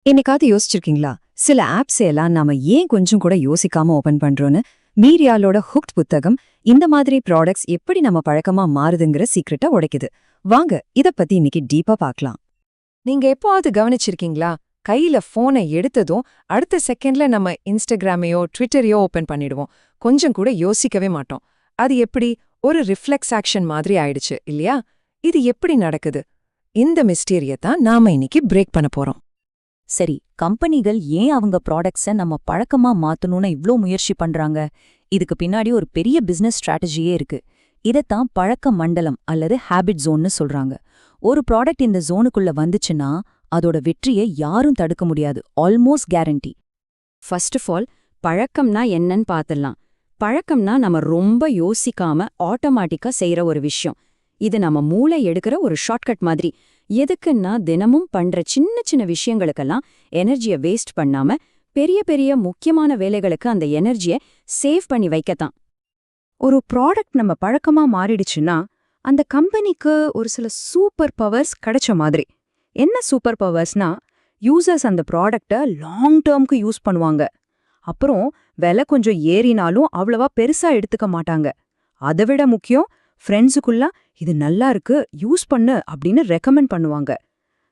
என்னைக்காவது யோசிச்சிருக்கீங்களா? சில ஆப்ஸ் எல்லாம் நாம ஏன் கொஞ்சம் கூட யோசிக்காம ஓபன் பண்றோம்னு? மீரியாலோட ஹுக்ட் புத்தகம் இந்த மாதிரி ப்ராடக்ட்ஸ் எப்படி நம்ம பழக்கமா மாறுதுங்கிற சீக்ரெட்டை உடைக்குது. வாங்க இத பத்தி இன்னைக்கு டீப்பா பார்க்கலாம். நீங்க எப்போவாவது கவனிச்சிருக்கீங்களா? கையில போனை எடுத்ததும் அடுத்த செகண்ட்ல நம்ம இன்ஸ்டாகிராமையோ ட்விட்டரையோ ஓபன் பண்ணிடுவோம். கொஞ்சம் கூட யோசிக்கவே மாட்டோம். அது எப்படி ஒரு ரிஃப்ளெக்ஸ் ஆக்ஷன் மாதிரி ஆயிடுச்சு இல்லையா? இது எப்படி நடக்குது? இந்த மிஸ்டீரியத்தான் நாம இன்னைக்கு பிரேக் பண்ண போறோம். சரி, கம்பெனிகள் ஏன் அவங்க ப்ராடக்ட்ஸை நம்ம பழக்கமா மாத்தணும்னு இவ்ளோ முயற்சி பண்றாங்க? இதுக்கு பின்னாடி ஒரு பெரிய பிசினஸ் ஸ்ட்ராட்டஜியே இருக்கு. இதத்தான் பழக்க மண்டலம் அல்லது ஹேபிட் ஜோன்னு சொல்றாங்க. ஒரு ப்ராடக்ட் இந்த ஜோனுக்குள்ள வந்துச்சுன்னா அதோட வெற்றியை யாரும் தடுக்க முடியாது. Almost guarantee. First of all, பழக்கம்னா என்னன்னு பார்த்துடலாம். பழக்கம்னா நம்ம ரொம்ப யோசிக்காம ஆட்டோமேட்டிக்கா செய்யற ஒரு விஷயம். இது நம்ம மூளை எடுக்கிற ஒரு ஷார்ட்கட் மாதிரி. எதுக்குன்னா தினமும் பண்ற சின்ன சின்ன விஷயங்களுக்கெல்லாம் எனர்ஜியை வேஸ்ட் பண்ணாம பெரிய பெரிய முக்கியமான வேலைகளுக்கு அந்த எனர்ஜியை சேவ் பண்ணி வைக்கத்தான். ஒரு ப்ராடக்ட் நம்ம பழக்கமா மாறிடுச்சுன்னா அந்த கம்பெனிக்கு ஒரு சில சூப்பர் பவர்ஸ் கிடைச்ச மாதிரி. என்ன சூப்பர் பவர்ஸ்னா, யூசர்ஸ் அந்த ப்ராடக்டை லாங் டேர்ம்க்கு யூஸ் பண்ணுவாங்க. அப்புறம் விலை கொஞ்சம் ஏறினாலும் அவ்வளவா பெருசா எடுத்துக்க மாட்டாங்க. அதை விட முக்கியம், ஃப்ரெண்ட்ஸுக்குள்ள இது நல்லா இருக்கு யூஸ் பண்ணு அப்படின்னு ரெக்கமெண்ட் பண்ணுவாங்க.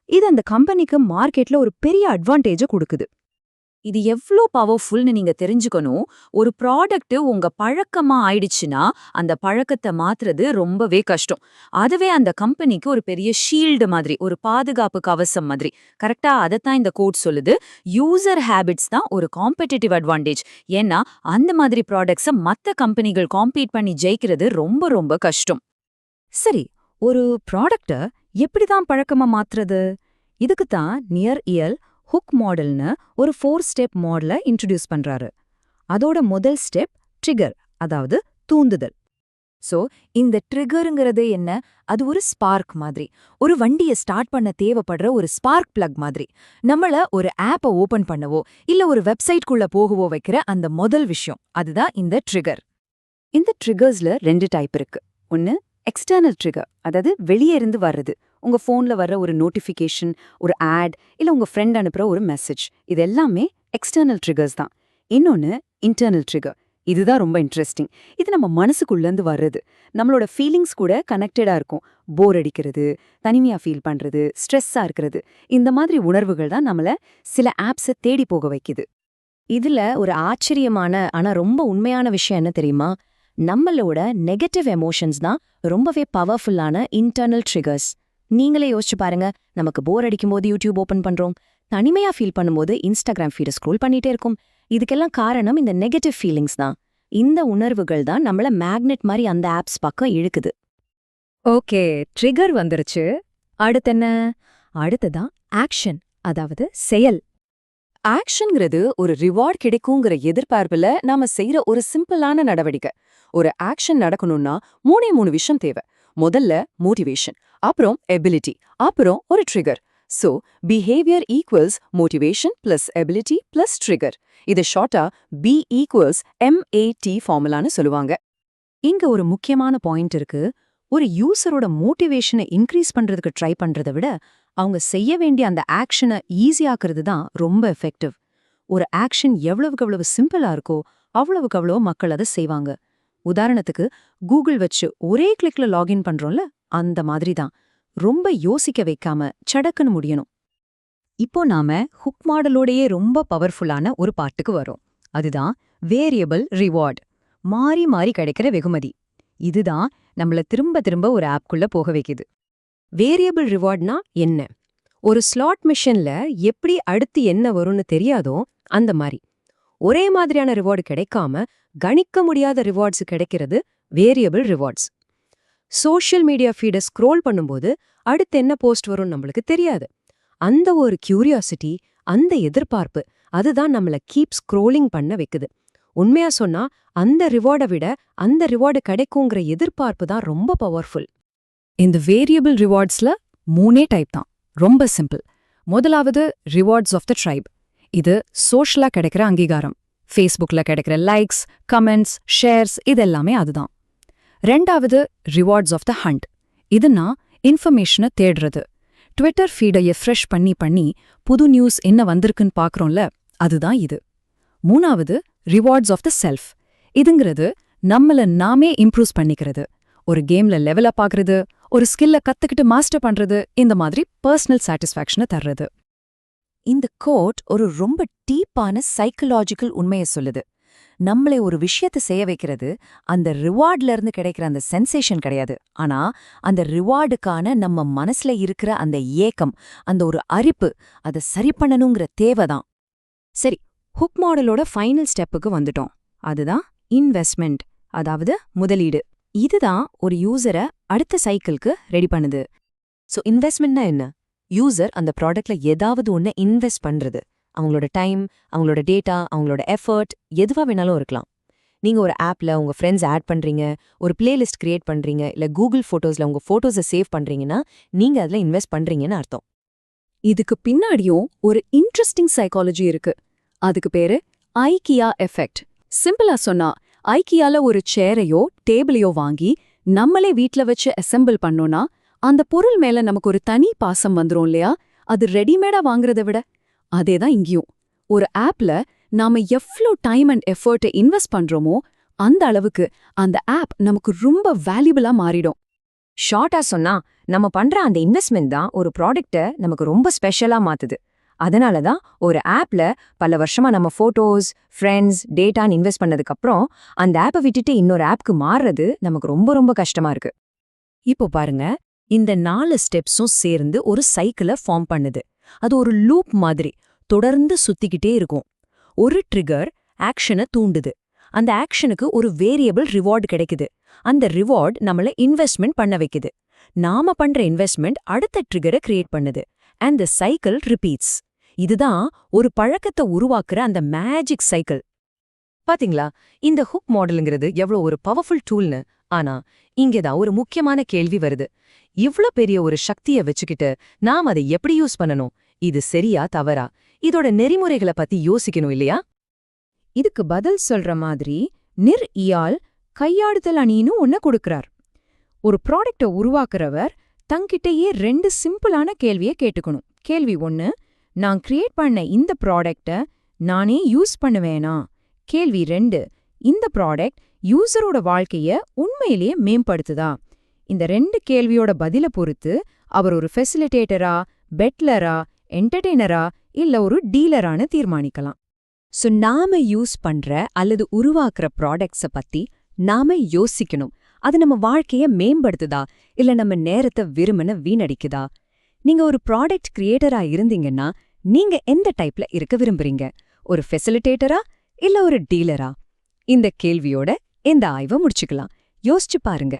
இது அந்த கம்பெனிக்கு மார்க்கெட்ல ஒரு பெரிய அட்வான்டேஜை கொடுக்குது. இது எவ்ளோ பவர்ஃபுல்னு நீங்க தெரிஞ்சுக்கணும். ஒரு ப்ராடக்ட் உங்க பழக்கமா ஆயிடுச்சுன்னா அந்த பழக்கத்தை மாத்துறது ரொம்பவே கஷ்டம். அதுவே அந்த கம்பெனிக்கு ஒரு பெரிய ஷீல்டு மாதிரி, ஒரு பாதுகாப்பு கவசம் மாதிரி. கரெக்டா அதத்தான் இந்த கோட் சொல்லுது. யூசர் ஹேபிட்ஸ் தான் ஒரு காம்படிட்டிவ் அட்வான்டேஜ். ஏன்னா அந்த மாதிரி ப்ராடக்ட்ஸை மத்த கம்பெனிகள் காம்பீட் பண்ணி ஜெயிக்கிறது ரொம்ப ரொம்ப கஷ்டம். சரி, ஒரு ப்ராடக்ட எப்படிதான் பழக்கமா மாத்துறது? இதுக்குத்தான் நியர் இயல் ஹுக் மாடல்னு ஒரு 4 ஸ்டெப் மாடலை இன்ட்ரடியூஸ் பண்றாரு. அதோட முதல் ஸ்டெப் ட்ரிகர், அதாவது தூண்டுதல். சோ இந்த ட்ரிகருங்கிறது என்ன? அது ஒரு ஸ்பார்க் மாதிரி. ஒரு வண்டியை ஸ்டார்ட் பண்ண தேவைப்படுற ஒரு ஸ்பார்க் பிளக் மாதிரி. நம்மள ஒரு ஆப்பை ஓபன் பண்ணவோ இல்ல ஒரு வெப்சைட்குள்ள போகவோ வைக்கிற அந்த முதல் விஷயம், அதுதான் இந்த ட்ரிகர். இந்த ட்ரிகர்ஸ்ல 2 டைப் இருக்கு. ஒன்னு எக்ஸ்டர்னல் ட்ரிகர், அதாவது வெளியே இருந்து வர்றது. உங்க போன்ல வர்ற ஒரு நோட்டிஃபிகேஷன், ஒரு ஆட், இல்ல உங்க ஃப்ரெண்ட் அனுப்புற ஒரு மெசேஜ். இது எல்லாமே எக்ஸ்டர்னல் ட்ரிகர்ஸ் தான். இன்னொன்னு இன்டர்னல் ட்ரிகர். இதுதான் ரொம்ப இன்ட்ரெஸ்டிங். இது நம்ம மனசுக்குள்ளேருந்து வர்றது. நம்மளோட ஃபீலிங்ஸ் கூட கனெக்டடா இருக்கும். போர் அடிக்கிறது, தனிமையா ஃபீல் பண்றது, ஸ்ட்ரெஸ்ஸா இருக்கிறது, இந்த மாதிரி உணர்வுகள் தான் நம்மள சில ஆப்ஸை தேடி போக வைக்குது. இதுல ஒரு ஆச்சரியமான ஆனா ரொம்ப உண்மையான விஷயம் என்ன தெரியுமா? நம்மளோட நெகட்டிவ் எமோஷன்ஸ் தான் ரொம்பவே பவர்ஃபுல்லான இன்டர்னல் ட்ரிகர்ஸ். நீங்களே யோசிச்சு பாருங்க. நமக்கு போர் அடிக்கும்போது யூடியூப் ஓபன் பண்றோம், தனிமையா ஃபீல் பண்ணும்போது இன்ஸ்டாகிராம் ஃபீட ஸ்க்ரோல் பண்ணிட்டே இருக்கும். இதுக்கெல்லாம் காரணம் இந்த நெகட்டிவ் ஃபீலிங்ஸ் தான். இந்த உணர்வுகள் தான் நம்மள மேக்னெட் மாதிரி அந்த ஆப்ஸ் பக்கம் இழுக்குது. ஓகே, ட்ரிகர் வந்துருச்சு. அடுத்தென்ன? அடுத்ததான் ஆக்ஷன், அதாவது செயல். ஆக்ஷன்ங்கிறது ஒரு ரிவார்ட் கிடைக்குங்கிற எதிர்பார்ப்புல நாம செய்யற ஒரு சிம்பிளான நடவடிக்கை. ஒரு ஆக்ஷன் நடக்கணும்னா 3 விஷயம் தேவை. முதல்ல மோட்டிவேஷன், அப்புறம் எபிலிட்டி, அப்புறம் ஒரு trigger. So behaviour equals motivation plus ability plus trigger. இது ஷார்ட்டா BE=MAT ஃபார்முலான்னு சொல்லுவாங்க. இங்க ஒரு முக்கியமான பாயிண்ட் இருக்கு. ஒரு யூசரோட மோட்டிவேஷனை இன்க்ரீஸ் பண்றதுக்கு ட்ரை பண்றதை விட அவங்க செய்ய வேண்டிய அந்த ஆக்ஷனை ஈஸியாக்குறது தான் ரொம்ப எஃபெக்டிவ். ஒரு ஆக்ஷன் எவ்வளவுக்கு எவ்வளவு சிம்பிளா இருக்கோ அவ்வளவுக்கு அவ்வளோ மக்கள் அதை செய்வாங்க. உதாரணத்துக்கு கூகுள் வச்சு ஒரே கிளிக்ல லாகின் பண்றோம்ல, அந்த மாதிரி தான். ரொம்ப யோசிக்க வைக்காம சடக்குன்னு முடியணும். இப்போ நாம ஹுக் மாடலோடையே ரொம்ப பவர்ஃபுல்லான ஒரு பாட்டுக்கு வரோம். அதுதான் வேரியபிள் ரிவார்ட், மாறி மாறி கிடைக்கிற வெகுமதி. இதுதான் நம்மள திரும்ப திரும்ப ஒரு ஆப்குள்ள போக வைக்குது. வேரியபிள் ரிவார்ட்னா என்ன? ஒரு ஸ்லாட் மிஷின்ல எப்படி அடுத்து என்ன வரும்னு தெரியாதோ அந்த மாதிரி. ஒரே மாதிரியான ரிவார்டு கிடைக்காம கணிக்க முடியாத ரிவார்ட்ஸ் கிடைக்கிறது வேரியபிள் ரிவார்ட்ஸ். சோஷியல் மீடியா ஃபீடை ஸ்க்ரோல் பண்ணும்போது அடுத்து என்ன போஸ்ட் வரும்னு நம்மளுக்கு தெரியாது. அந்த ஒரு கியூரியாசிட்டி, அந்த எதிர்பார்ப்பு, அதுதான் நம்மள கீப் ஸ்க்ரோலிங் பண்ண வைக்குது. உண்மையா சொன்னா அந்த ரிவார்டை விட அந்த ரிவார்டு கிடைக்குங்கிற எதிர்பார்ப்பு தான் ரொம்ப பவர்ஃபுல். இந்த வேரியபிள் ரிவார்ட்ஸ்ல 3 டைப் தான். ரொம்ப சிம்பிள். முதலாவது ரிவார்ட்ஸ் ஆஃப் த ட்ரைப். இது சோஷலா கிடைக்கிற அங்கீகாரம். ஃபேஸ்புக்ல கிடைக்கிற லைக்ஸ், கமெண்ட்ஸ், ஷேர்ஸ், இதெல்லாமே அதுதான். ரெண்டாவது ரிவார்ட்ஸ் ஆஃப் த ஹண்ட். இதுனா இன்ஃபர்மேஷனை தேடுறது. ட்விட்டர் ஃபீடை ஃப்ரெஷ் பண்ணி புது நியூஸ் என்ன வந்திருக்குன்னு பார்க்கறோம்ல, அதுதான் இது. 3வது ரிவார்ட்ஸ் ஆஃப் த செல்ஃப். இதுங்கிறது நம்மள நாமே இம்ப்ரூவ் பண்ணிக்கிறது. ஒரு கேம்ல லெவல் அப் ஆகுறது, ஒரு ஸ்கில்ல கத்துக்கிட்டு மாஸ்டர் பண்றது, இந்த மாதிரி பர்சனல் சாட்டிஸ்ஃபேக்ஷனை தர்றது. இந்த கோட் ஒரு ரொம்ப டீப்பான சைக்கலாஜிக்கல் உண்மையை சொல்லுது. நம்மளை ஒரு விஷயத்தை செய்ய வைக்கிறது அந்த ரிவார்ட்ல இருந்து கிடைக்கிற அந்த சென்சேஷன் கிடையாது. ஆனா அந்த ரிவார்டுக்கான நம்ம மனசுல இருக்கிற அந்த ஏக்கம், அந்த ஒரு அரிப்பு, அதை சரி பண்ணணுங்கிற தேவைதான். சரி, ஹுக் மாடலோட ஃபைனல் ஸ்டெப்புக்கு வந்துட்டோம். அதுதான் இன்வெஸ்ட்மெண்ட், அதாவது முதலீடு. இதுதான் ஒரு யூசரை அடுத்த சைக்கிளுக்கு ரெடி பண்ணுது. ஸோ இன்வெஸ்ட்மெண்ட்னா என்ன? யூசர் அந்த ப்ராடக்ட்ல ஏதாவது ஒன்று இன்வெஸ்ட் பண்றது. அவங்களோட டைம், அவங்களோட டேட்டா, அவங்களோட எஃபர்ட், எதுவா வேணாலும் இருக்கலாம். நீங்க ஒரு ஆப்ல உங்க ஃப்ரெண்ட்ஸ் ஆட் பண்றீங்க, ஒரு பிளேலிஸ்ட் கிரியேட் பண்றீங்க, இல்ல கூகுள் போட்டோஸ்ல உங்க போட்டோஸை சேவ் பண்றீங்கன்னா நீங்க அதுல இன்வெஸ்ட் பண்றீங்கன்னு அர்த்தம். இதுக்கு பின்னாடியும் ஒரு இன்ட்ரெஸ்டிங் சைக்காலஜி இருக்கு. அதுக்கு பேரு ஐக்கியா எஃபெக்ட். சிம்பிளா சொன்னா, ஐக்கியால ஒரு சேரையோ டேபிளையோ வாங்கி நம்மளே வீட்ல வச்சு அசெம்பிள் பண்ணோம்னா அந்த பொருள் மேல நமக்கு ஒரு தனி பாசம் வந்துரும் இல்லையா? அது ரெடிமேடா வாங்குறதை விட. அதேதான் இங்கேயும். ஒரு ஆப்ல நாம எவ்ளோ டைம் அண்ட் எஃபர்ட்டை இன்வெஸ்ட் பண்றோமோ அந்த அளவுக்கு அந்த ஆப் நமக்கு ரொம்ப வேல்யூபிளா மாறிடும். ஷார்ட்டா சொன்னா, நம்ம பண்ற அந்த இன்வெஸ்ட்மெண்ட் தான் ஒரு ப்ராடக்ட்டை நமக்கு ரொம்ப ஸ்பெஷலா மாத்துது. அதனால தான் ஒரு ஆப்ல பல வருஷமா நம்ம ஃபோட்டோஸ், ஃப்ரெண்ட்ஸ், டேட்டான்னு இன்வெஸ்ட் பண்ணதுக்கப்புறம் அந்த ஆப்பை விட்டுட்டு இன்னொரு ஆப்க்கு மாறுறது நமக்கு ரொம்ப ரொம்ப கஷ்டமா இருக்கு. இப்போ பாருங்க, இந்த 4 ஸ்டெப்ஸும் சேர்ந்து ஒரு சைக்கிளை ஃபார்ம் பண்ணுது. அது ஒரு லூப் மாதிரி தொடர்ந்து சுத்திக்கிட்டே இருக்கும். ஒரு ட்ரிகர் ஆக்ஷனை தூண்டுது. அந்த ஆக்ஷனுக்கு ஒரு வேரியபிள் ரிவார்டு கிடைக்குது. அந்த ரிவார்ட் நம்மள இன்வெஸ்ட்மெண்ட் பண்ண வைக்குது. நாம பண்ற இன்வெஸ்ட்மெண்ட் அடுத்த ட்ரிகரை கிரியேட் பண்ணுது. And the cycle repeats. இதுதான் ஒரு பழக்கத்தை உருவாக்குற அந்த மேஜிக் சைக்கிள். பாத்தீங்களா, இந்த ஹுக் மாடலுங்கிறது எவ்வளவு ஒரு பவர்ஃபுல் டூல்னு. ஆனா இங்கேதான் ஒரு முக்கியமான கேள்வி வருது. இவ்ளோ பெரிய ஒரு சக்தியை வச்சுக்கிட்டு நாம் அதை எப்படி யூஸ் பண்ணணும்? இது சரியா தவறா? இதோட நெறிமுறைகளை பத்தி யோசிக்கணும் இல்லையா? இதுக்கு பதில் சொல்ற மாதிரி இயால் கையாடுதல் அணின்னு ஒன்ன கொடுக்கறார். ஒரு ப்ராடக்டை உருவாக்குறவர் தங்கிட்டேயே 2 சிம்பிளான கேள்வியை கேட்டுக்கணும். கேள்வி 1, நான் கிரியேட் பண்ண இந்த ப்ராடக்டை நானே யூஸ் பண்ணுவேனா? கேள்வி 2, இந்த ப்ராடக்ட் யூசரோட வாழ்க்கைய உண்மையிலேயே மேம்படுத்துதா? இந்த 2 கேள்வியோட பதில பொறுத்து அவர் ஒரு ஃபெசிலிட்டேட்டரா, பெட்லரா, என்டர்டெய்னரா இல்ல ஒரு டீலரான்னு தீர்மானிக்கலாம். ஸோ நாம யூஸ் பண்ற அல்லது உருவாக்குற ப்ராடக்ட்ஸை பத்தி நாம யோசிக்கணும். அது நம்ம வாழ்க்கைய மேம்படுத்துதா இல்ல நம்ம நேரத்தை வீணடிக்குதா? நீங்க ஒரு ப்ராடக்ட் கிரியேட்டரா இருந்தீங்கன்னா நீங்க எந்த டைப்ல இருக்க விரும்புறீங்க? ஒரு ஃபெசிலிட்டேட்டரா இல்ல ஒரு டீலரா? இந்த கேள்வியோட இந்த ஆய்வை முடிச்சுக்கலாம். யோசிச்சு பாருங்க.